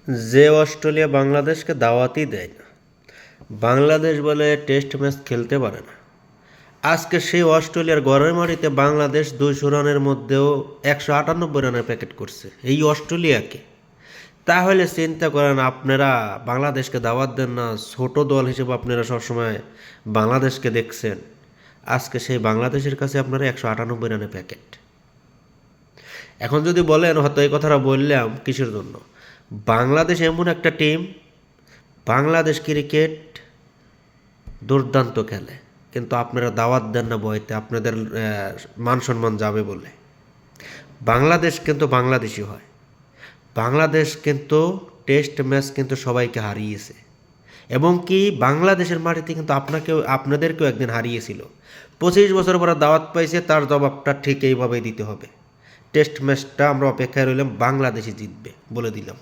যে অস্ট্রেলিয়া বাংলাদেশকে দাওয়াতই দেয় না, বাংলাদেশ বলে টেস্ট ম্যাচ খেলতে পারে না। আজকে সেই অস্ট্রেলিয়ার ঘরের মাটিতে বাংলাদেশ 200 রানের মধ্যেও 198 রানের প্যাকেট করছে এই অস্ট্রেলিয়াকে। তাহলে চিন্তা করেন, আপনারা বাংলাদেশকে দাওয়াত দেন না, ছোট দল হিসেবে আপনারা সবসময় বাংলাদেশকে দেখছেন। আজকে সেই বাংলাদেশের কাছে আপনারা 198 রানের প্যাকেট। এখন যদি বলেন হয়তো এই কথাটা বললাম কিসের জন্য, বাংলাদেশ এমন একটা টিম, বাংলাদেশ ক্রিকেট দুর্দান্ত খেলে, কিন্তু আপনারা দাওয়াত দেন না বইতে, আপনাদের মান সম্মান যাবে বলে। বাংলাদেশ কিন্তু বাংলাদেশই হয়। বাংলাদেশ কিন্তু টেস্ট ম্যাচ কিন্তু সবাইকে হারিয়েছে, এবং কি বাংলাদেশের মাটিতে কিন্তু আপনাদেরকেও একদিন হারিয়েছিল। 25 বছর পরে দাওয়াত পাইছে, তার জবাবটা ঠিক এইভাবেই দিতে হবে। টেস্ট ম্যাচটা আমরা অপেক্ষায় রইলাম, বাংলাদেশই জিতবে বলে দিলাম।